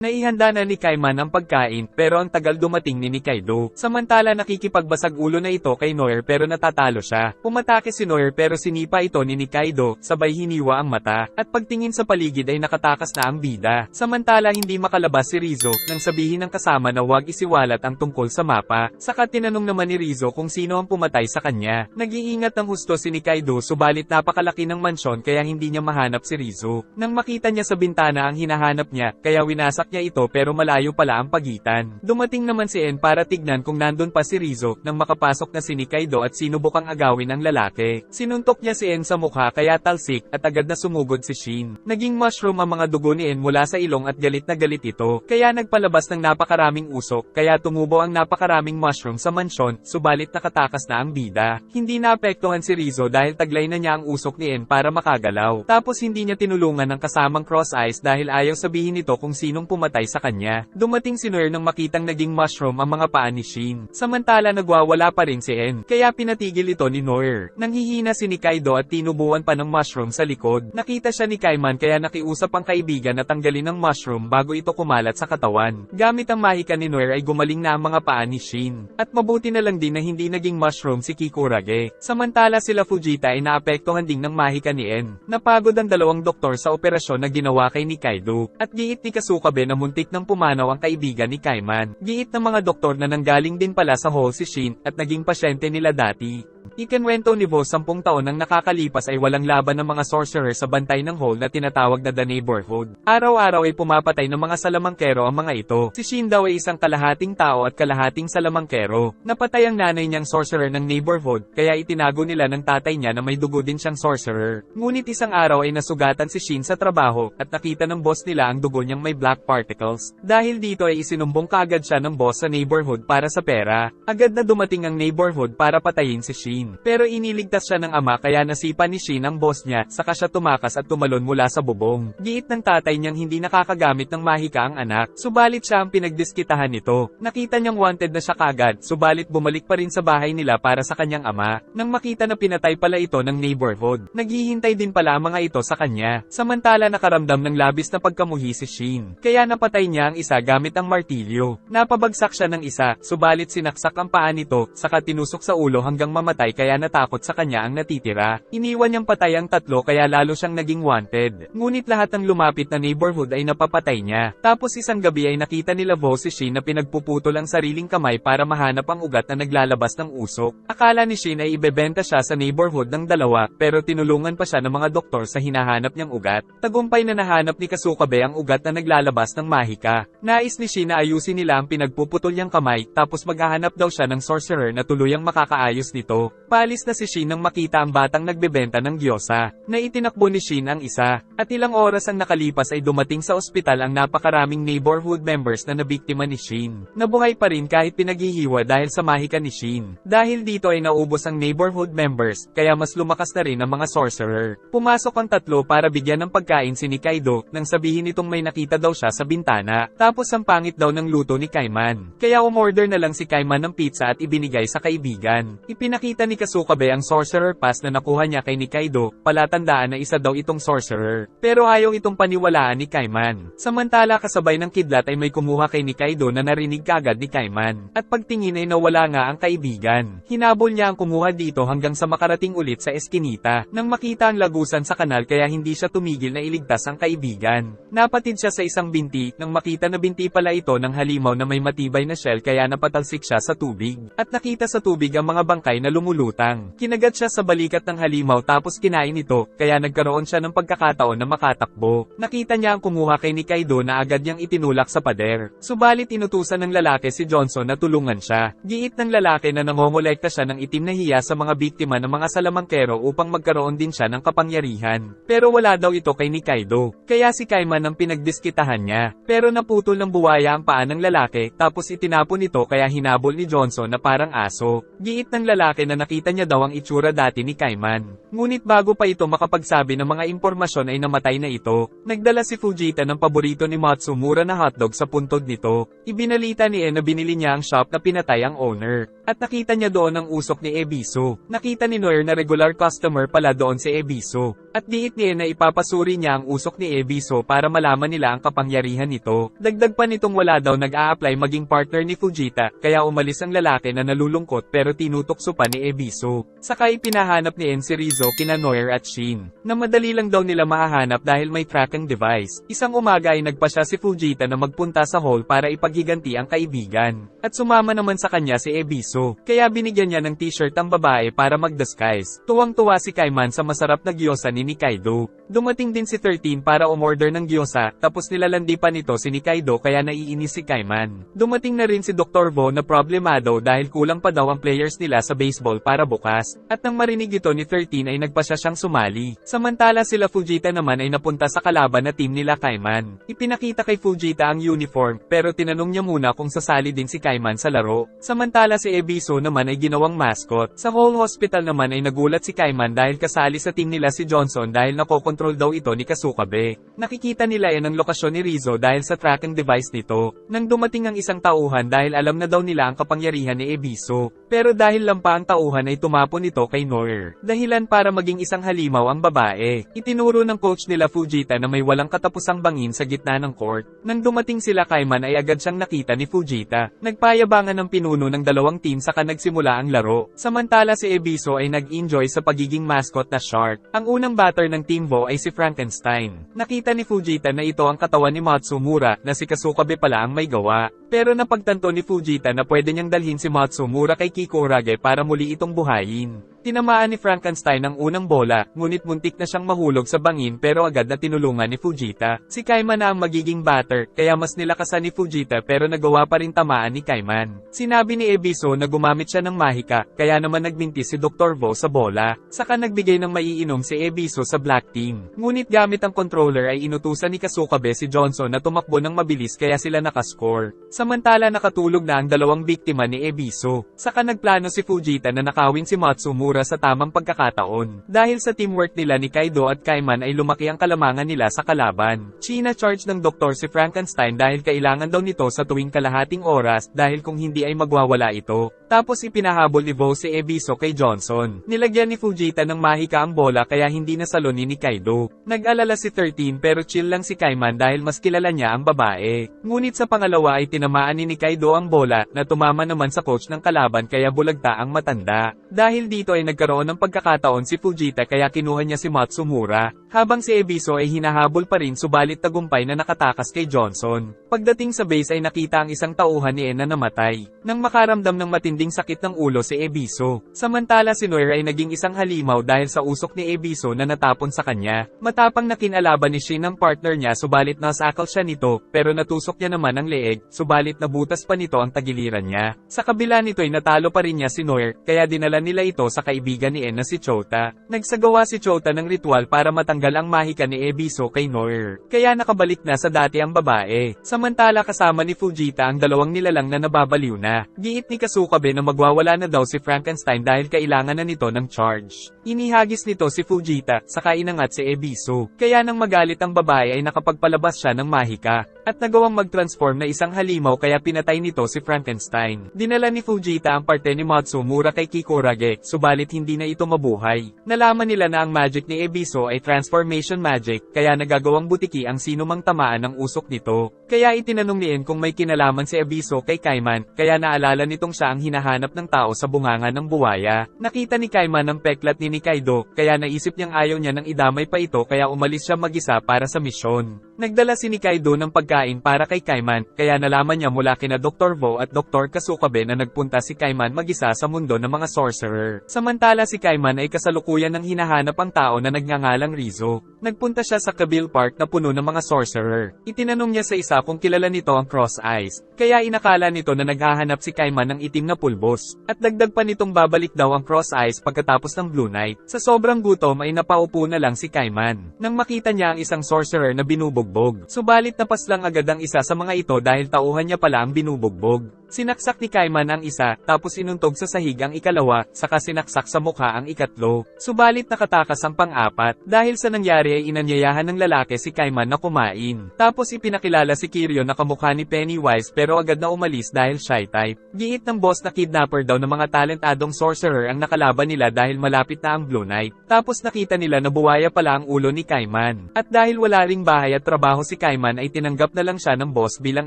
Naihanda na ni Kaiman ang pagkain pero ang tagal dumating ni Nikaido. Samantala nakikipagbasag ulo na ito kay Noir pero natatalo siya. Umatake si Noir pero sinipa ito ni Nikaido, sabay hiniwa ang mata, at pagtingin sa paligid ay nakatakas na ang bida. Samantala hindi makalabas si Rizzo nang sabihin ng kasama na huwag isiwalat ang tungkol sa mapa. Saka tinanong naman ni Rizzo kung sino ang pumatay sa kanya. Nag-iingat ng husto si Nikaido subalit napakalaki ng mansyon kaya hindi niya mahanap si Rizzo. Nang makita niya sa bintana ang hinahanap niya, kaya winasak niya ito pero malayo pala ang pagitan. Dumating naman si En para tignan kung nandun pa si Rizzo nang makapasok na si Nikaido at sinubukang agawin ang lalaki. Sinuntok niya si En sa mukha kaya talsik at agad na sumugod si Shin. Naging mushroom ang mga dugo ni En mula sa ilong at galit na galit ito. Kaya nagpalabas ng napakaraming usok kaya tumubo ang napakaraming mushroom sa mansyon subalit nakatakas na ang bida. Hindi naapektuhan si Rizzo dahil taglay na niya ang usok ni En para makagalaw. Tapos hindi niya tinulungan ng kasamang cross eyes dahil ayaw sabihin nito kung sinong pumatay sa kanya. Dumating si Noir nang makitang naging mushroom ang mga paa ni Shin. Samantala nagwawala pa rin si En, kaya pinatigil ito ni Noir. Nanghihina si Nikaido at tinubuan pa ng mushroom sa likod. Nakita siya ni Kaiman kaya nakiusap ang kaibigan na tanggalin ang mushroom bago ito kumalat sa katawan. Gamit ang mahika ni Noir ay gumaling na ang mga paa ni Shin. At mabuti na lang din na hindi naging mushroom si Kikurage. Samantala sila Fujita ay naapektuhan din ng mahika ni En. Napagod ang dalawang doktor sa operasyon na ginawa kay Nikaido. At giit ni Kasukabe na muntik nang pumanaw ang kaibigan ni Kaiman. Giit ng mga doktor na nanggaling din pala sa hall si Shin at naging pasyente nila dati. Ikinwento ni Vo 10 taon nang nakakalipas ay walang laban ng mga sorcerer sa bantay ng hall na tinatawag na The Neighborhood. Araw-araw ay pumapatay ng mga salamangkero ang mga ito. Si Shin daw ay isang kalahating tao at kalahating salamangkero. Napatay ang nanay niyang sorcerer ng neighborhood kaya itinago nila ng tatay niya na may dugo din siyang sorcerer. Ngunit isang araw ay nasugatan si Shin sa trabaho at nakita ng boss nila ang dugo niyang may black particles. Dahil dito ay isinumbong kaagad siya ng boss sa neighborhood para sa pera. Agad na dumating ang neighborhood para patayin si Shin. Pero iniligtas siya ng ama kaya nasipa ni Shin ang boss niya, saka siya tumakas at tumalon mula sa bubong. Giit ng tatay niyang hindi nakakagamit ng mahika ang anak, subalit siya ang pinagdiskitahan nito. Nakita niyang wanted na siya kagad, subalit bumalik pa rin sa bahay nila para sa kanyang ama. Nang makita na pinatay pala ito ng neighborhood, naghihintay din pala ang mga ito sa kanya. Samantala nakaramdam ng labis na pagkamuhi si Shin, kaya napatay niya ang isa gamit ang martilyo. Napabagsak siya ng isa, subalit sinaksak ang paa nito, saka tinusok sa ulo hanggang mamatay kaya natakot sa kanya ang natitira. Iniwan niyang patay ang tatlo kaya lalo siyang naging wanted. Ngunit lahat ng lumapit na neighborhood ay napapatay niya. Tapos isang gabi ay nakita nila Vo si Shin na pinagpuputol ang sariling kamay para mahanap ang ugat na naglalabas ng usok. Akala ni Shin ay ibebenta siya sa neighborhood ng dalawa pero tinulungan pa siya ng mga doktor sa hinahanap niyang ugat. Tagumpay na nahanap ni Kasukabe ang ugat na naglalabas ng mahika. Nais ni Shin na ayusin nila ang pinagpuputol niyang kamay tapos maghahanap daw siya ng sorcerer na tuluyang makakaayos nito. Paalis na si Shin nang makita ang batang nagbebenta ng gyoza, na itinakbo ni Shin ang isa, at ilang oras ang nakalipas ay dumating sa ospital ang napakaraming neighborhood members na nabiktima ni Shin. Nabuhay pa rin kahit pinaghihiwa dahil sa mahika ni Shin. Dahil dito ay naubos ang neighborhood members, kaya mas lumakas na rin ang mga sorcerer. Pumasok ang tatlo para bigyan ng pagkain si Nikaido, nang sabihin nitong may nakita daw siya sa bintana, tapos ang pangit daw ng luto ni Kaiman. Kaya umorder na lang si Kaiman ng pizza at ibinigay sa kaibigan. Ipinakita ni Kasukabe ang sorcerer pass na nakuha niya kay Nikaido, palatandaan na isa daw itong sorcerer. Pero ayaw itong paniwalaan ni Kaiman. Samantala kasabay ng kidlat ay may kumuha kay Nikaido na narinig kagad ni Kaiman. At pagtingin ay nawala nga ang kaibigan. Hinabol niya ang kumuha dito hanggang sa makarating ulit sa eskinita. Nang makita ang lagusan sa kanal kaya hindi siya tumigil na iligtas ang kaibigan. Napatid siya sa isang binti, nang makita na binti pala ito ng halimaw na may matibay na shell kaya napatalsik siya sa tubig. At nakita sa tubig ang mga bangkay na lumulutang. Kinagat siya sa balikat ng halimaw tapos kinain ito, kaya nagkaroon siya ng pagkakataon na makatakbo. Nakita niya ang kumuha kay Nikaido na agad niyang itinulak sa pader. Subalit inutusan ng lalaki si Johnson na tulungan siya. Giit ng lalaki na nangongolekta siya ng itim na hiya sa mga biktima ng mga salamangkero upang magkaroon din siya ng kapangyarihan. Pero wala daw ito kay Nikaido, kaya si Kaiman ang pinagdiskitahan niya. Pero naputol ng buwaya ang paa ng lalaki, tapos itinapon ito kaya hinabol ni Johnson na parang aso. Giit ng lalaki na nakita niya daw ang itsura dati ni Kaiman. Ngunit bago pa ito makapagsabi ng mga impormasyon ay namatay na ito. Nagdala si Fujita ng paborito ni Matsu, mura na hotdog sa puntod nito. Ibinalita ni En na binili niya ang shop na pinatay ang owner. at nakita niya doon ang usok ni Ebisu. Nakita ni Noir na regular customer pala doon si Ebisu, at diit niya na ipapasuri niya ang usok ni Ebisu para malaman nila ang kapangyarihan nito. Dagdag pa nitong wala daw nag-a-apply maging partner ni Fujita, kaya umalis ang lalaki na nalulungkot pero tinutokso pa ni Ebisu. Saka ipinahanap ni si Rizzo kina Noir at Shin, na madali lang daw nila mahahanap dahil may tracking device. Isang umaga ay nagpa siya si Fujita na magpunta sa hall para ipaghiganti ang kaibigan, at sumama naman sa kanya si Ebisu, kaya binigyan niya ng t-shirt ang babae para mag-disguise. Tuwang-tuwa si Kaiman sa masarap na gyoza ni Nikaido. Dumating din si 13 para umorder ng gyoza, tapos nilalandi pa nito si Nikaido kaya naiinis si Kaiman. Dumating na rin si Dr. Vo na problemado dahil kulang pa daw ang players nila sa baseball para bukas, at nang marinig ito ni 13 ay nagpasya siyang sumali. Samantala sila Fujita naman ay napunta sa kalaban na team nila Kaiman. Ipinakita kay Fujita ang uniform, pero tinanong niya muna kung sasali din si Kaiman sa laro. Samantala si Ebisu naman ay ginawang mascot. Sa whole hospital naman ay nagulat si Kaiman dahil kasali sa team nila si Johnson dahil nakokontrol daw ito ni Kasukabe. Nakikita nila ang lokasyon ni Rizzo dahil sa tracking device nito. Nang dumating ang isang tauhan dahil alam na daw nila ang kapangyarihan ni Ebisu, pero dahil lampa ang tauhan ay tumapon ito kay Noir. Dahilan para maging isang halimaw ang babae. Itinuro ng coach nila Fujita na may walang katapusang bangin sa gitna ng court. Nang dumating sila Kaiman ay agad siyang nakita ni Fujita. Nagpayabangan ng pinuno ng dalawang team saka nagsimula ang laro. Samantala si Ebisu ay nag-enjoy sa pagiging mascot na shark. Ang unang batter ng Team Vo ay si Frankenstein. Nakita ni Fujita na ito ang katawan ni Matsumura na si Kasukabe pala ang may gawa. Pero napagtanto ni Fujita na pwede niyang dalhin si Matsumura kay Kikurage para muli itong buhayin. Tinamaan ni Frankenstein ang unang bola, ngunit muntik na siyang mahulog sa bangin pero agad na tinulungan ni Fujita. Si Kaiman na ang magiging batter, kaya mas nilakasan ni Fujita pero nagawa pa rin tamaan ni Kaiman. Sinabi ni Ebisu na gumamit siya ng mahika, kaya naman nagminti si Dr. Vo sa bola. Saka nagbigay ng maiinom si Ebisu sa Black Team. Ngunit gamit ang controller ay inutusan ni Kasukabe si Johnson na tumakbo ng mabilis kaya sila nakascore. Samantala nakatulog na ang dalawang biktima ni Ebisu. Saka nagplano si Fujita na nakawin si Matsumura sa tamang pagkakataon. Dahil sa teamwork nila ni Kaido at Kaiman ay lumaki ang kalamangan nila sa kalaban. Charge ng doktor si Frankenstein dahil kailangan daw nito sa tuwing kalahating oras dahil kung hindi ay magwawala ito. Tapos ipinahabol ni Vo si Ebisu kay Johnson. Nilagyan ni Fujita ng mahika ang bola kaya hindi nasalo ni Kaido. Nag-alala si 13 pero chill lang si Kaiman dahil mas kilala niya ang babae. Ngunit sa pangalawa ay tinamaan ni Kaido ang bola na tumama naman sa coach ng kalaban kaya bulagta ang matanda. Dahil dito ay nagkaroon ng pagkakataon si Fujita kaya kinuha niya si Matsumura, habang si Ebisu ay hinahabol pa rin subalit tagumpay na nakatakas kay Johnson. Pagdating sa base ay nakita ang isang tauhan ni na namatay, nang makaramdam ng matinding sakit ng ulo si Ebisu. Samantala si Noir ay naging isang halimaw dahil sa usok ni Ebisu na natapon sa kanya. Matapang na kinalaban ni Shin ang partner niya subalit nasakal siya nito, pero natusok niya naman ang leeg, subalit nabutas pa nito ang tagiliran niya. Sa kabila nito ay natalo pa rin niya si Noir, kaya dinala nila ito sa kaibigan ni na si Chota. Nagsagawa si Chota ng ritual para matanggal ang mahika ni Ebisu kay Noir, kaya nakabalik na sa dati ang babae. Samantala kasama ni Fujita ang dalawang nilalang na nababaliw na. Giit ni Kasukabe na magwawala na daw si Frankenstein dahil kailangan na nito ng charge. Inihagis nito si Fujita, saka inangat si Ebisu, kaya nang magalit ang babae ay nakapagpalabas siya ng mahika, at nagawang mag-transform na isang halimaw kaya pinatay nito si Frankenstein. Dinala ni Fujita ang parte ni Matsumura kay Kikurage, subalit hindi na ito mabuhay. Nalaman nila na ang magic ni Ebisu ay transformation magic, kaya nagagawang butiki ang sino mang tamaan ng usok nito. Kaya itinanong ni kung may kinalaman si Ebisu kay Kaiman, kaya naalala nitong siya ang hinahanap ng tao sa bunganga ng buwaya. Nakita ni Kaiman ang peklat ni Kaido, kaya naisip niyang ayaw niya nang idamay pa ito kaya umalis siya mag-isa para sa misyon. Nagdala si Kaido ng pagkain para kay Kaiman, kaya nalaman niya mula kina Dr. Vo at Dr. Kasukabe na nagpunta si Kaiman mag-isa sa mundo ng mga sorcerer. Samantala si Kaiman ay kasalukuyan ng hinahanap ang tao na nagngangalang Rizzo. Nagpunta siya sa Kabil Park na puno ng mga sorcerer. Itinanong niya sa isa kung kilala nito ang Cross Eyes, kaya inakala nito na naghahanap si Kaiman ng itim na pulbos, at dagdag pa nitong babalik daw ang Cross Eyes pagkatapos ng Blue Night. Sa sobrang gutom ay napaupo na lang si Kaiman, nang makita niya ang isang sorcerer na binubugbog. Subalit napaslang agad ang isa sa mga ito dahil tauhan niya pala ang binubugbog. Sinaksak ni Kaiman ang isa, tapos inuntog sa sahig ang ikalawa, saka sinaksak sa mukha ang ikatlo. Subalit nakatakas ang pang-apat, dahil sa nangyari ay inanyayahan ng lalaki si Kaiman na kumain. Tapos ipinakilala si Kiryu na kamukha ni Pennywise pero agad na umalis dahil shy type. Giit ng boss na kidnapper daw ng mga talentadong sorcerer ang nakalaban nila dahil malapit na ang Blue Knight. Tapos nakita nila na buwaya pala ang ulo ni Kaiman. At dahil wala ring bahay at trabaho si Kaiman ay tinanggap na lang siya ng boss bilang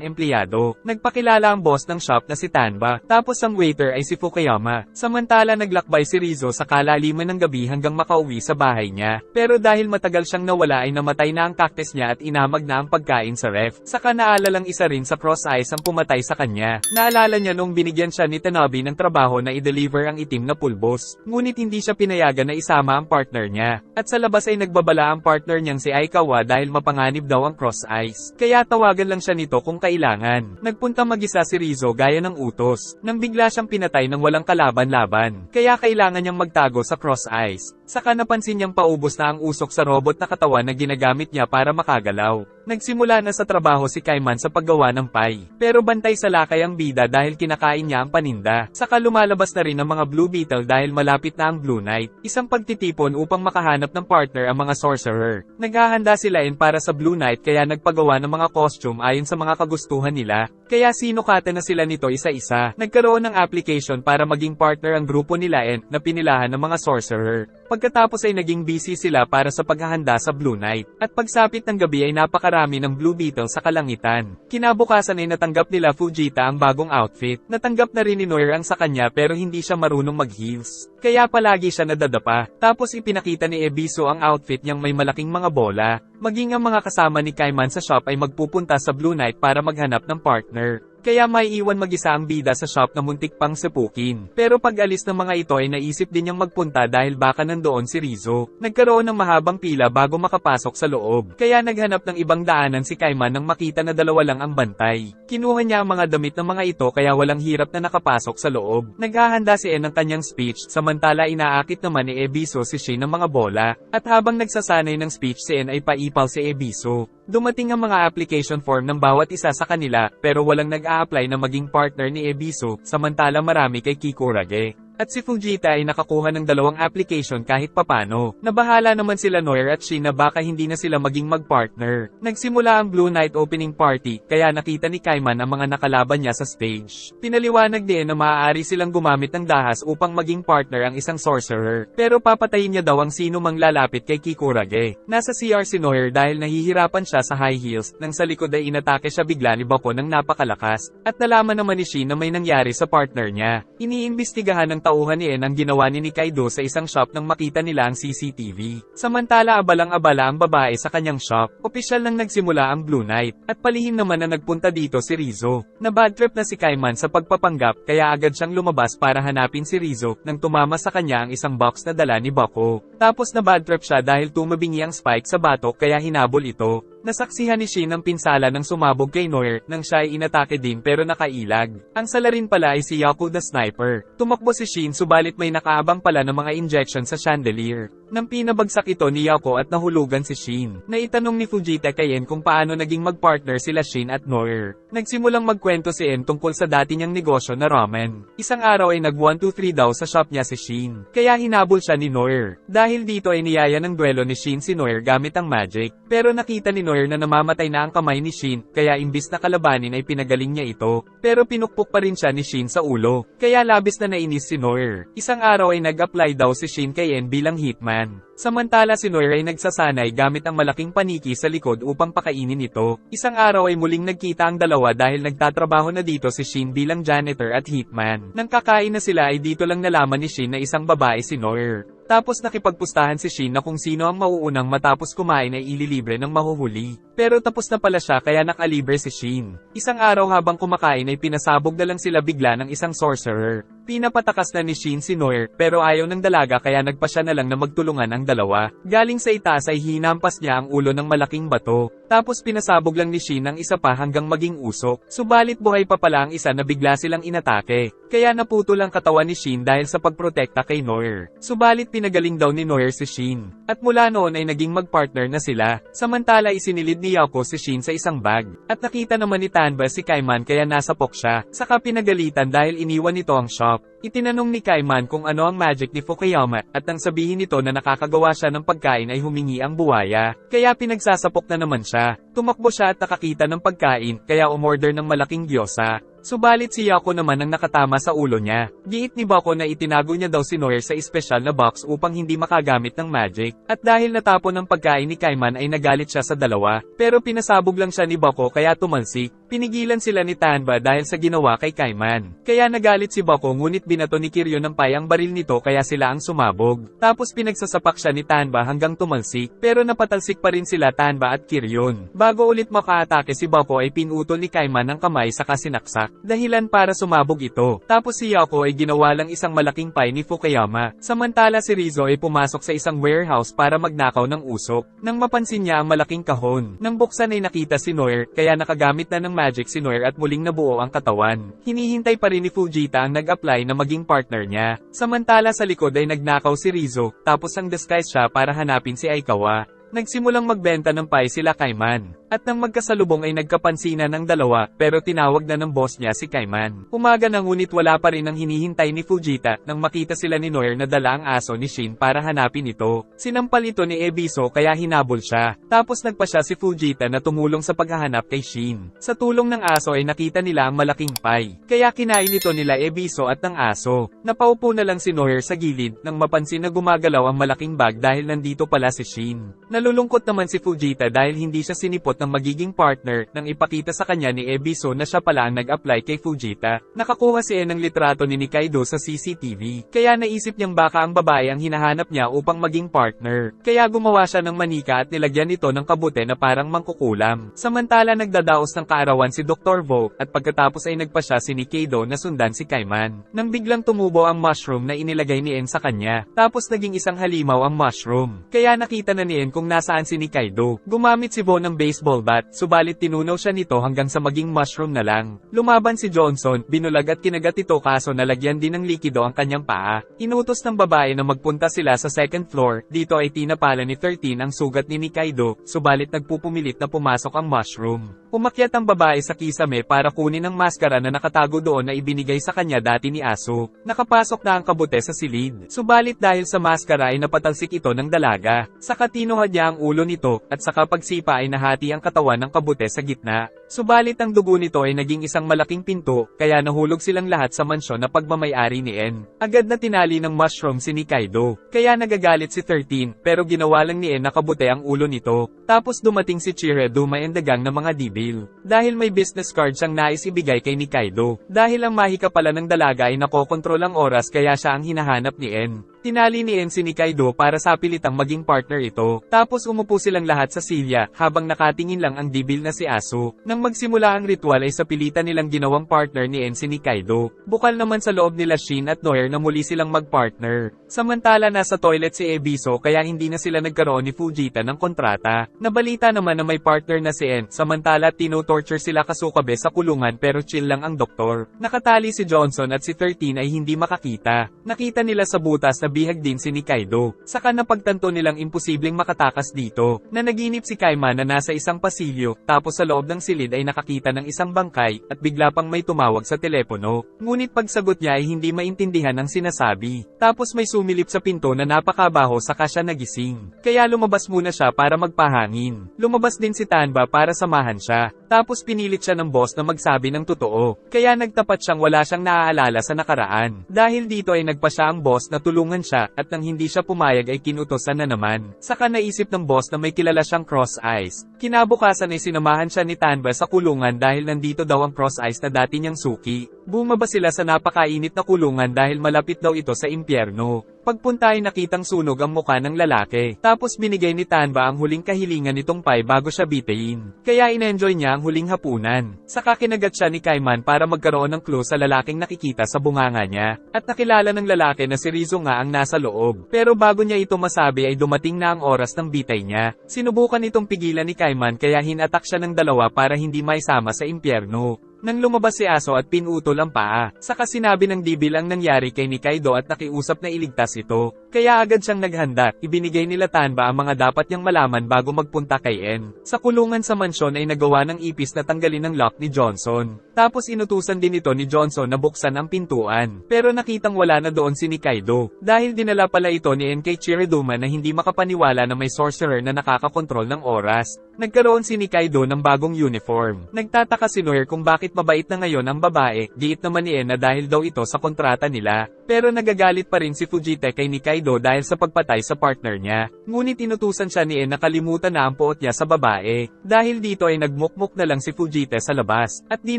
empleyado. Nagpakilala ang boss ng shop na si Tanba, tapos ang waiter ay si Fukuyama. Samantala naglakbay si Rizzo sa kalaliman ng gabi hanggang makauwi sa bahay niya. Pero dahil matagal siyang nawala ay namatay na ang cactus niya at inamag na ang pagkain sa ref. Saka naalalang isa rin sa cross eyes ang pumatay sa kanya. Naalala niya nung binigyan siya ni Tanabe ng trabaho na i-deliver ang itim na pulbos. Ngunit hindi siya pinayagan na isama ang partner niya. At sa labas ay nagbabala ang partner niyang si Aikawa dahil mapanganib daw ang cross eyes. Kaya tawagan lang siya nito kung kailangan. Nagpunta mag-isa si Rizzo gaya ng utos, nang bigla siyang pinatay ng walang kalaban-laban. Kaya kailangan niyang magtago sa cross eyes. Saka napansin niyang paubos na ang usok sa robot na katawan na ginagamit niya para makagalaw. Nagsimula na sa trabaho si Kaiman sa paggawa ng pie. Pero bantay sa lakay ang bida dahil kinakain niya ang paninda. Saka lumalabas na rin ang mga Blue Beetle dahil malapit na ang Blue Knight. Isang pagtitipon upang makahanap ng partner ang mga sorcerer. Naghahanda sila para sa Blue Knight kaya nagpagawa ng mga costume ayon sa mga kagustuhan nila. Kaya sinukatan na sila nito isa-isa. Nagkaroon ng application para maging partner ang grupo nila na pinilahan ng mga sorcerer. Pagkatapos ay naging busy sila para sa paghahanda sa Blue Knight. At pagsapit ng gabi ay napakarami ng Blue Beetle sa kalangitan. Kinabukasan ay natanggap nila Fujita ang bagong outfit. Natanggap na rin ni Noir ang sa kanya pero hindi siya marunong mag-heels. Kaya palagi siya nadadapa. Tapos ipinakita ni Ebisu ang outfit niyang may malaking mga bola. Maging ang mga kasama ni Kaiman sa shop ay magpupunta sa Blue Knight para maghanap ng partner. Kaya may iwan mag-isa ang bida sa shop na muntik pang sepukin. Pero pag alis ng mga ito ay naisip din niyang magpunta dahil baka nandoon si Rizzo. Nagkaroon ng mahabang pila bago makapasok sa loob. Kaya naghanap ng ibang daanan si Kaiman nang makita na dalawa lang ang bantay. Kinuha niya ang mga damit ng mga ito kaya walang hirap na nakapasok sa loob. Naghahanda si En ng kanyang speech samantala inaakit naman ni Ebisu si Shin ng mga bola. At habang nagsasanay ng speech si En ay paipal si Ebisu. Dumating ang mga application form ng bawat isa sa kanila pero walang nag-a-apply na maging partner ni Ebisu, samantala marami kay Kikurage. At si Fujita ay nakakuha ng 2 application kahit papano. Nabahala naman sila Noir at Shin na baka hindi na sila maging mag-partner. Nagsimula ang Blue Knight opening party, kaya nakita ni Kaiman ang mga nakalaban niya sa stage. Pinaliwanag din na maaari silang gumamit ng dahas upang maging partner ang isang sorcerer. Pero papatayin niya daw ang sino mang lalapit kay Kikurage. Nasa CR si Noir dahil nahihirapan siya sa high heels, nang sa likod ay inatake siya bigla ni Bako ng napakalakas. At nalaman naman ni Shin na may nangyari sa partner niya. Iniimbestigahan ng tauhan ni En ang ginawa ni Nikaido sa isang shop nang makita nila ang CCTV. Samantala abalang-abala ang babae sa kanyang shop. Opisyal nang nagsimula ang Blue Knight. At palihim naman na nagpunta dito si Rizzo. Na bad trip na si Kaiman sa pagpapanggap kaya agad siyang lumabas para hanapin si Rizzo nang tumama sa kanya ang isang box na dala ni Bako. Tapos na bad trip siya dahil tumabingi ang spike sa batok kaya hinabol ito. Nasaksihan ni Shin ang pinsala ng sumabog kay Noir nang siya ay inatake din pero nakailag. Ang salarin pala ay si Yaku the Sniper. Tumakbo si Shin subalit may nakaabang pala ng mga injection sa chandelier. Nang pinabagsak ito ni Yaku at nahulugan si Shin. Naitanong ni Fujita kay En kung paano naging magpartner sila Shin at Noir. Nagsimulang magkwento si En tungkol sa dati niyang negosyo na ramen. Isang araw ay nag 1-2-3 daw sa shop niya si Shin. Kaya hinabol siya ni Noir. Dahil dito ay niyaya ng duelo ni Shin si Noir gamit ang magic. Pero nakita ni Noir na namamatay na ang kamay ni Shin, kaya imbis na kalabanin ay pinagaling niya ito. Pero pinukpok pa rin siya ni Shin sa ulo. Kaya labis na nainis si Noir. Isang araw ay nag-apply daw si Shin kay En bilang hitman. Samantala si Noir ay nagsasanay gamit ang malaking paniki sa likod upang pakainin ito. Isang araw ay muling nagkita ang dalawa dahil nagtatrabaho na dito si Shin bilang janitor at hitman. Nang kakain na sila ay dito lang nalaman ni Shin na isang babae si Noir. Tapos nakipagpustahan si Shin na kung sino ang mauunang matapos kumain ay ililibre ng mahuhuli. Pero tapos na pala siya kaya nakalibre si Shin. Isang araw habang kumakain ay pinasabog na lang sila bigla ng isang sorcerer. Pinapatakas na ni Shin si Noir, pero ayaw ng dalaga kaya nagpa siya na lang na magtulungan ang dalawa. Galing sa itaas ay hinampas niya ang ulo ng malaking bato. Tapos pinasabog lang ni Shin ang isa pa hanggang maging usok. Subalit buhay pa pala ang isa na bigla silang inatake. Kaya naputol ang katawan ni Shin dahil sa pagprotekta kay Noir. Subalit pinagaling daw ni Noir si Shin. At mula noon ay naging magpartner na sila. Samantala isinilid ni Yako si Shin sa isang bag. At nakita naman ni Tanba si Kaiman kaya nasapok siya. Saka pinagalitan dahil iniwan nito ang shop. Itinanong ni Kaiman kung ano ang magic ni Fukuyama at nang sabihin nito na nakakagawa siya ng pagkain ay humingi ang buwaya. Kaya pinagsasapok na naman siya. Tumakbo siya at nakakita ng pagkain kaya umorder ng malaking gyoza. Subalit si Yako naman ang nakatama sa ulo niya. Giit ni Bako na itinago niya daw si Noir sa espesyal na box upang hindi makagamit ng magic. At dahil natapon ang pagkain ni Kaiman ay nagalit siya sa dalawa. Pero pinasabog lang siya ni Bako kaya tumalsik. Pinigilan sila ni Tanba dahil sa ginawa kay Kaiman. Kaya nagalit si Bako ngunit binato ni Kiryu ng pay ang baril nito kaya sila ang sumabog. Tapos pinagsasapak siya ni Tanba hanggang tumalsik. Pero napatalsik pa rin sila Tanba at Kiryun. Bago ulit makaatake si Bako ay pinutol ni Kaiman ang kamay sa kasinaksak. Dahilan para sumabog ito. Tapos si Yako ay ginawa lang isang malaking pie ni Fukuyama. Samantala si Rizzo ay pumasok sa isang warehouse para magnakaw ng usok. Nang mapansin niya ang malaking kahon. Nang buksan ay nakita si Noir, kaya nakagamit na ng magic si Noir at muling nabuo ang katawan. Hinihintay pa rin ni Fujita ang nag-apply na maging partner niya. Samantala sa likod ay nagnakaw si Rizzo, tapos ang disguise siya para hanapin si Aikawa. Nagsimulang magbenta ng pie sila Kaiman. At nang magkasalubong ay nagkapansinan ng dalawa, pero tinawag na ng boss niya si Kaiman. Umaga na ngunit wala pa rin ang hinihintay ni Fujita nang makita sila ni Noir na dala ang aso ni Shin para hanapin ito. Sinampal ito ni Ebiso kaya hinabol siya. Tapos nagpa siya si Fujita na tumulong sa paghahanap kay Shin. Sa tulong ng aso ay nakita nila ang malaking pie. Kaya kinain ito nila Ebiso at ng aso. Napaupo na lang si Noir sa gilid nang mapansin na gumagalaw ang malaking bag dahil nandito pala si Shin. Nalulungkot naman si Fujita dahil hindi siya sinipot ng magiging partner nang ipakita sa kanya ni Ebiso na siya pala ang nag-apply kay Fujita. Nakakuha si En ng litrato ni Nikaido sa CCTV. Kaya naisip niyang baka ang babae ang hinahanap niya upang maging partner. Kaya gumawa siya ng manika at nilagyan ito ng kabute na parang mangkukulam. Samantala nagdadaos ng kaarawan si Dr. Vo at pagkatapos ay nagpa siya si Nikaido na sundan si Kaiman. Nang biglang tumubo ang mushroom na inilagay ni En sa kanya. Tapos naging isang halimaw ang mushroom. Kaya nakita na ni En kung nasaan si Nikaido. Gumamit si Vo ng baseball bat, subalit tinunaw siya nito hanggang sa maging mushroom na lang. Lumaban si Johnson, binulag at kinagat ito kaso nalagyan din ng likido ang kanyang paa. Inutos ng babae na magpunta sila sa second floor, dito ay tinapala ni 13 ang sugat ni Nikaido, subalit nagpupumilit na pumasok ang mushroom. Umakyat ang babae sa kisame para kunin ang maskara na nakatago doon na ibinigay sa kanya dati ni Aso. Nakapasok na ang kabute sa silid. Subalit dahil sa maskara ay napatalsik ito ng dalaga. Saka tinuhad niya ang ulo nito, at saka pagsipa ay nahati ang katawan ng kabute sa gitna. Subalit ang dugo nito ay naging isang malaking pinto, kaya nahulog silang lahat sa mansyon na pagmamay-ari ni En. Agad na tinali ng mushroom si Nikaido. Kaya nagagalit si 13, pero ginawa lang ni En na kabute ang ulo nito. Tapos dumating si Chiredo maendagang ng mga dibil. Dahil may business card siyang nais ibigay kay Nikaido. Dahil ang mahika pala ng dalaga ay nakokontrol ang oras kaya siya ang hinahanap ni En. Tinali ni En si Nikaido para sa pilitang maging partner ito. Tapos umupo silang lahat sa silya, habang nakatingin lang ang dibil na si Aso. Nang magsimula ang ritual ay sa pilitan nilang ginawang partner ni En si Nikaido. Bukal naman sa loob nila Shin at Noir na muli silang magpartner. Samantala nasa toilet si Ebiso kaya hindi na sila nagkaroon ni Fujita ng kontrata. Nabalita naman na may partner na si En, samantala tino-torture sila kasukabe sa kulungan pero chill lang ang doktor. Nakatali si Johnson at si 13 ay hindi makakita. Nakita nila sa butas na bihag din si Nikaido. Saka napagtanto nilang imposibleng makatakas dito. Nanaginip si Kaiman na nasa isang pasilyo, tapos sa loob ng silid ay nakakita ng isang bangkay, at bigla pang may tumawag sa telepono. Ngunit pagsagot niya ay hindi maintindihan ang sinasabi. Tapos may sumilip sa pinto na napakabaho saka siya nagising. Kaya lumabas muna siya para magpahangin. Lumabas din si Tanba para samahan siya. Tapos pinilit siya ng boss na magsabi ng totoo. Kaya nagtapat siyang wala siyang naaalala sa nakaraan. Dahil dito ay nagpa siya ang boss na tulungan siya, at nang hindi siya pumayag ay kinutosan na naman. Saka naisip ng boss na may kilala siyang cross eyes. Kinabukasan ay sinamahan siya ni Tanba sa kulungan dahil nandito daw ang cross eyes na dati niyang suki. Bumaba sila sa napakainit na kulungan dahil malapit daw ito sa impyerno. Pagpunta ay nakitang sunog ang muka ng lalaki. Tapos binigay ni Tanba ang huling kahilingan nitong Pai bago siya bitayin. Kaya inenjoy niya ang huling hapunan. Saka kinagat siya ni Kaiman para magkaroon ng clue sa lalaking nakikita sa bunganga niya. At nakilala ng lalaki na si Rizzo nga ang nasa loob. Pero bago niya ito masabi ay dumating na ang oras ng bitay niya. Sinubukan itong pigilan ni Kaiman kaya hinatak siya ng dalawa para hindi maisama sa impyerno. Nang lumabas si Aso at pinutol ang paa, saka sinabi ng Dibil ang nangyari kay Nikaido at nakiusap na iligtas ito. Kaya agad siyang naghanda, ibinigay nila Tanba ang mga dapat niyang malaman bago magpunta kay En. Sa kulungan sa mansyon ay nagawa ng ipis na tanggalin ang lock ni Johnson. Tapos inutusan din ito ni Johnson na buksan ang pintuan. Pero nakitang wala na doon si Nikaido. Dahil dinala pala ito ni En kay Chiriduma na hindi makapaniwala na may sorcerer na nakakakontrol ng oras. Nagkaroon si Nikaido ng bagong uniform. Nagtataka si Noir kung bakit mabait na ngayon ang babae, giit naman ni En na dahil daw ito sa kontrata nila. Pero nagagalit pa rin si Fujita kay Nikaido dahil sa pagpatay sa partner niya. Ngunit inutusan siya ni En na kalimutan na ang puot niya sa babae. Dahil dito ay nagmukmuk na lang si Fujita sa labas, at di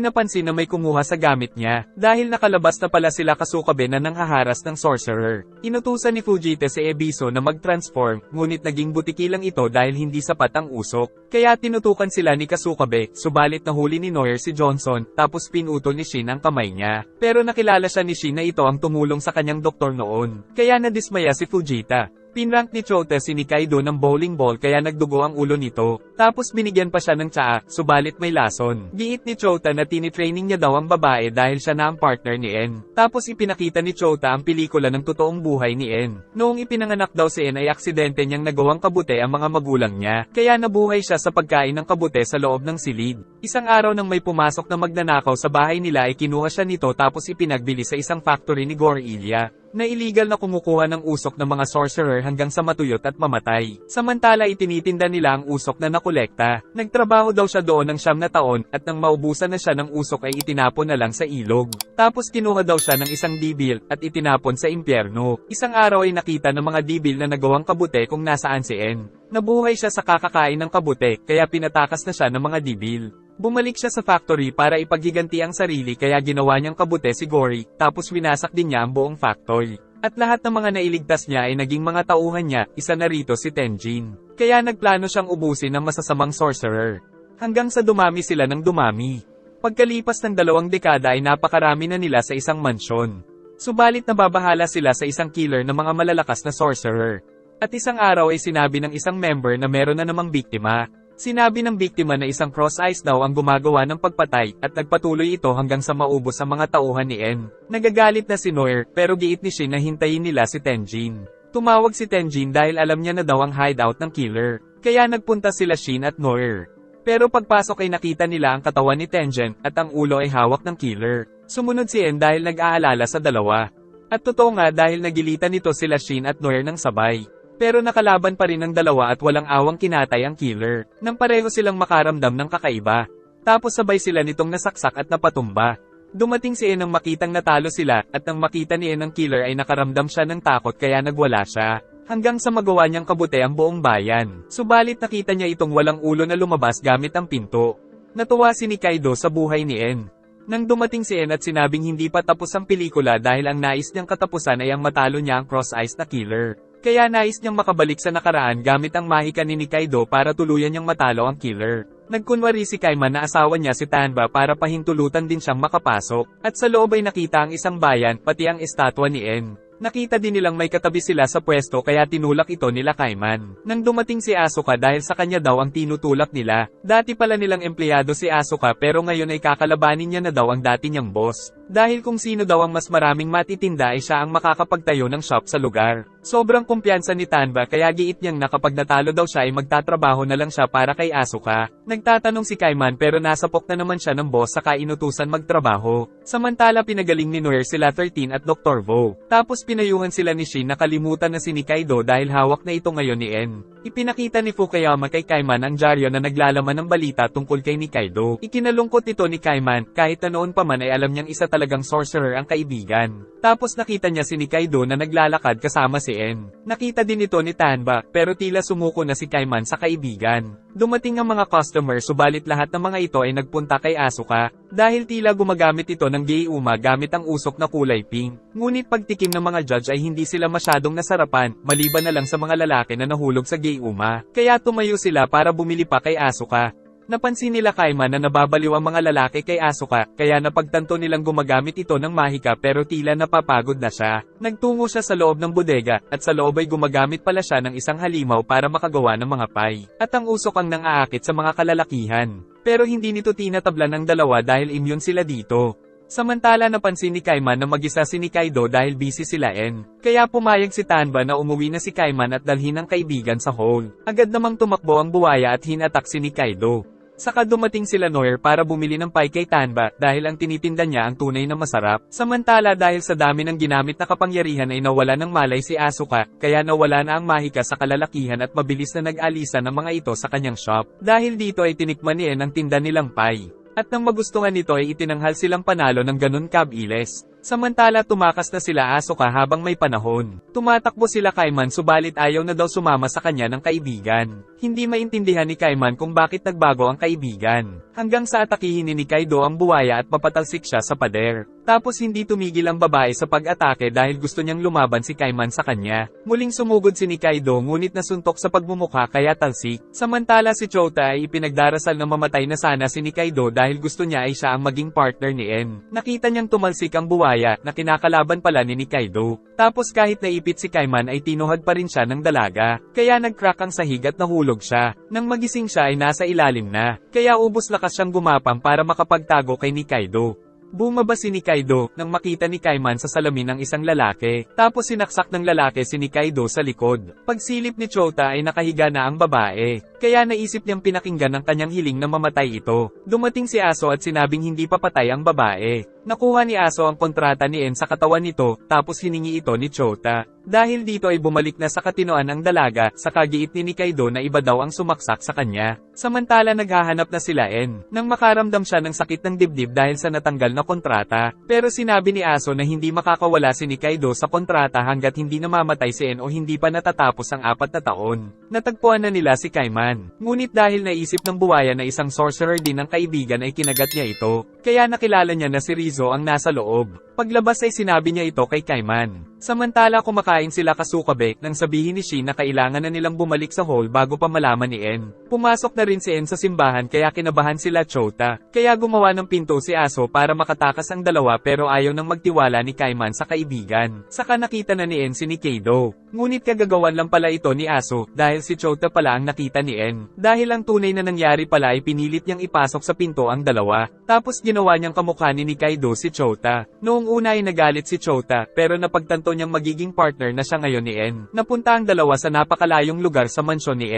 napansin na may kumuha sa gamit niya. Dahil nakalabas na pala sila Kasukabe na nanghaharas ng sorcerer. Inutusan ni Fujita si Ebiso na mag-transform, ngunit naging butiki lang ito dahil hindi sapat ang usok. Kaya tinutukan sila ni Kasukabe, subalit nahuli ni Noir si Johnson, tapos pinutol ni Shin ang kamay niya. Pero nakilala siya ni Shin na ito ang tumulong sa kanyang doktor noon. Kaya nadismaya si Fujita. Pinrank ni Chota si Nikaido ng bowling ball kaya nagdugo ang ulo nito. Tapos binigyan pa siya ng tsaa, subalit may lason. Giit ni Chota na tinitraining niya daw ang babae dahil siya na ang partner ni En. Tapos ipinakita ni Chota ang pelikula ng totoong buhay ni En. Noong ipinanganak daw si En ay aksidente niyang nagawang kabute ang mga magulang niya. Kaya nabuhay siya sa pagkain ng kabute sa loob ng silid. Isang araw nang may pumasok na magnanakaw sa bahay nila ay kinuha siya nito tapos ipinagbili sa isang factory ni Gorillia. Na illegal na kumukuha ng usok ng mga sorcerer hanggang sa matuyot at mamatay. Samantala itinitinda nila ang usok na nakolekta. Nagtrabaho daw siya doon ng 9 na taon, at nang maubusan na siya ng usok ay itinapon na lang sa ilog. Tapos kinuha daw siya ng isang dibil, at itinapon sa impyerno. Isang araw ay nakita ng mga dibil na nagawang kabute kung nasaan si En. Nabuhay siya sa kakakain ng kabute, kaya pinatakas na siya ng mga dibil. Bumalik siya sa factory para ipaghiganti ang sarili kaya ginawa niyang kabute si Gory, tapos winasak din niya ang buong factory. At lahat ng mga nailigtas niya ay naging mga tauhan niya, isa na rito si Tenjin. Kaya nagplano siyang ubusin ng masasamang sorcerer. Hanggang sa dumami sila ng dumami. Pagkalipas ng 2 dekada ay napakarami na nila sa isang mansyon. Subalit nababahala sila sa isang killer na mga malalakas na sorcerer. At isang araw ay sinabi ng isang member na meron na namang biktima. Sinabi ng biktima na isang cross-eyes daw ang gumagawa ng pagpatay, at nagpatuloy ito hanggang sa maubos ang mga tauhan ni En. Nagagalit na si Noir, pero giit ni Shin na hintayin nila si Tenjin. Tumawag si Tenjin dahil alam niya na daw ang hideout ng killer. Kaya nagpunta sila Shin at Noir. Pero pagpasok ay nakita nila ang katawan ni Tenjin, at ang ulo ay hawak ng killer. Sumunod si En dahil nag-aalala sa dalawa. At totoo nga dahil nagilitan nito sila Shin at Noir ng sabay. Pero nakalaban pa rin ng dalawa at walang awang kinatay ang killer, nang pareho silang makaramdam ng kakaiba. Tapos sabay sila nitong nasaksak at napatumba. Dumating si En nang makitang natalo sila, at nang makita ni En ang killer ay nakaramdam siya ng takot kaya nagwala siya. Hanggang sa magawa niyang kabute ang buong bayan. Subalit nakita niya itong walang ulo na lumabas gamit ang pinto. Natuwa si Nikaido sa buhay ni En. Nang dumating si En at sinabing hindi pa tapos ang pelikula dahil ang nais niyang katapusan ay ang matalo niya ang cross-eyes na killer. Kaya nais niyang makabalik sa nakaraan gamit ang mahika ni Nikaido para tuluyan niyang matalo ang killer. Nagkunwari si Kaiman na asawa niya si Tanba para pahintulutan din siyang makapasok. At sa loob ay nakita ang isang bayan, pati ang estatwa ni En. Nakita din nilang may katabi sila sa pwesto kaya tinulak ito nila Kaiman. Nang dumating si Asuka dahil sa kanya daw ang tinutulak nila. Dati pala nilang empleyado si Asuka pero ngayon ay kakalabanin niya na daw ang dati niyang boss. Dahil kung sino daw ang mas maraming matitinda ay siya ang makakapagtayo ng shop sa lugar. Sobrang kumpiyansa ni Tanba kaya giit niyang na kapag natalo daw siya ay magtatrabaho na lang siya para kay Asuka. Nagtatanong si Kaiman pero nasapok na naman siya ng boss saka inutusan magtrabaho. Samantala pinagaling ni Noir sila 13 at Dr. Vo. Tapos pinayuhan sila ni Shin na kalimutan na si Nikaido dahil hawak na ito ngayon ni En. Ipinakita ni Fukuyama kay Kaiman ang dyaryo na naglalaman ng balita tungkol kay Nikaido. Ikinalungkot ito ni Kaiman kahit na noon pa man ay alam niyang isa talagang sorcerer ang kaibigan. Tapos nakita niya si Nikaido na naglalakad kasama si En. Nakita din ito ni Tanba pero tila sumuko na si Kaiman sa kaibigan. Dumating ang mga customer subalit lahat ng mga ito ay nagpunta kay Asuka. Dahil tila gumagamit ito ng Gayuma gamit ang usok na kulay pink. Ngunit pagtikim ng mga judge ay hindi sila masyadong nasarapan, maliban na lang sa mga lalaki na nahulog sa Gayuma. Kaya tumayo sila para bumili pa kay Asuka. Napansin nila Kaiman na nababaliw ang mga lalaki kay Asuka, kaya napagtanto nilang gumagamit ito ng mahika pero tila napapagod na siya. Nagtungo siya sa loob ng bodega, at sa loob ay gumagamit pala siya ng isang halimaw para makagawa ng mga pie. At ang usok ang nang-aakit sa mga kalalakihan. Pero hindi nito tinatablan ng dalawa dahil immune sila dito. Samantala napansin ni Kaiman na mag-isa si Nikaido dahil busy sila Kaya pumayag si Tanba na umuwi na si Kaiman at dalhin ang kaibigan sa hall. Agad namang tumakbo ang buwaya at hinatak si Nikaido. Saka dumating sila Noir para bumili ng pie kay Tanba dahil ang tinitinda niya ang tunay na masarap. Samantala dahil sa dami ng ginamit na kapangyarihan ay nawala ng malay si Asuka, kaya nawala na ang mahika sa kalalakihan at mabilis na nag-alisa ng mga ito sa kanyang shop. Dahil dito ay tinikman ni ang tinda nilang pie. At nang magustuhan nito ay itinanghal silang panalo ng ganun kabilis. Samantala tumakas na sila Asuka habang may panahon. Tumatakbo sila Kaiman subalit ayaw na daw sumama sa kanya ng kaibigan. Hindi maintindihan ni Kaiman kung bakit nagbago ang kaibigan. Hanggang sa atakihin ni Nikaido ang buwaya at papatalsik siya sa pader. Tapos hindi tumigil ang babae sa pag-atake dahil gusto niyang lumaban si Kaiman sa kanya. Muling sumugod si Nikaido ngunit nasuntok sa pagmumukha kaya talsik. Samantala si Chota ay ipinagdarasal na mamatay na sana si Nikaido dahil gusto niya ay siya ang maging partner ni Nakita niyang tumalsik ang buwaya na kinakalaban pala ni Nikaido. Tapos kahit naipit si Kaiman ay tinuhad pa rin siya ng dalaga. Kaya nag-crack ang sahig at nahulog siya. Nang magising siya ay nasa ilalim na. Kaya ubos lakas siyang gumapang para makapagtago kay Nikaido. Bumaba si Nikaido nang makita ni Kaiman sa salamin ng isang lalaki. Tapos sinaksak ng lalaki si Nikaido sa likod. Pagsilip ni Chota ay nakahiga na ang babae. Kaya naisip niyang pinakinggan ang kanyang hiling na mamatay ito. Dumating si Aso at sinabing hindi pa patay ang babae. Nakuha ni Aso ang kontrata ni sa katawan nito, tapos hiningi ito ni Chota. Dahil dito ay bumalik na sa katinoan ang dalaga, sa kagiit ni Nikaido na iba daw ang sumaksak sa kanya. Samantala naghahanap na sila nang makaramdam siya ng sakit ng dibdib dahil sa natanggal na kontrata. Pero sinabi ni Aso na hindi makakawala si Nikaido sa kontrata hanggat hindi namamatay si o hindi pa natatapos ang 4 na taon. Natagpuan na nila si Kaiman. Ngunit dahil naisip ng buwaya na isang sorcerer din ang kaibigan ay kinagat niya ito. Kaya nakilala niya na si Rizzo ang nasa loob. Paglabas ay sinabi niya ito kay Kaiman. Samantala kumakain sila Kasukabe nang sabihin ni Shin na kailangan na nilang bumalik sa hall bago pa malaman ni Pumasok na rin si sa simbahan kaya kinabahan sila Chota. Kaya gumawa ng pinto si Aso para makatakas ang dalawa pero ayaw nang magtiwala ni Kaiman sa kaibigan. Saka nakita na ni si Nikaido. Ngunit kagagawan lang pala ito ni Aso dahil si Chota pala ang nakita ni Dahil ang tunay na nangyari pala ay pinilit niyang ipasok sa pinto ang dalawa. Tapos ginawa niyang kamukha ni Nikaido si Chota. Noong una ay nagalit si Chota pero napagtanto niyang magiging partner na siya ngayon ni Napunta ang dalawa sa napakalayong lugar sa mansyon ni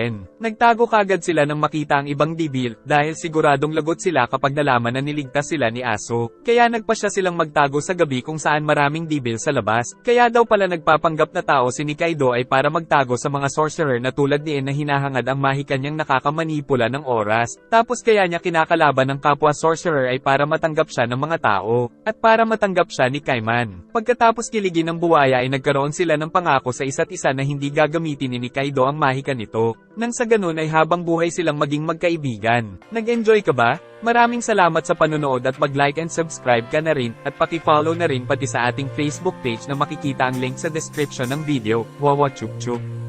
Nagtago kagad sila nang makita ang ibang dibil dahil siguradong lagot sila kapag nalaman na niligtas sila ni Aso. Kaya nagpasya silang magtago sa gabi kung saan maraming dibil sa labas. Kaya daw pala nagpapanggap na tao si Nikaido ay para magtago sa mga sorcerer na tulad ni na hinahangad ang mahika niyang nakakamanipula ng oras. Tapos kaya niya kinakalaban ng kapwa sorcerer ay para matanggap siya ng mga tao. At para matanggap siya ni Kaiman. Pagkatapos kiligin ng buwaya ay nagkaroon sila ng pangako sa isa't isa na hindi gagamitin ni Nikaido ang mahika nito. Nang sa ganun ay habang buhay silang maging magkaibigan. Nag-enjoy ka ba? Maraming salamat sa panonood at mag-like and subscribe ka na rin at paki-follow na rin pati sa ating Facebook page na makikita ang link sa description ng video. Wawa chup chup.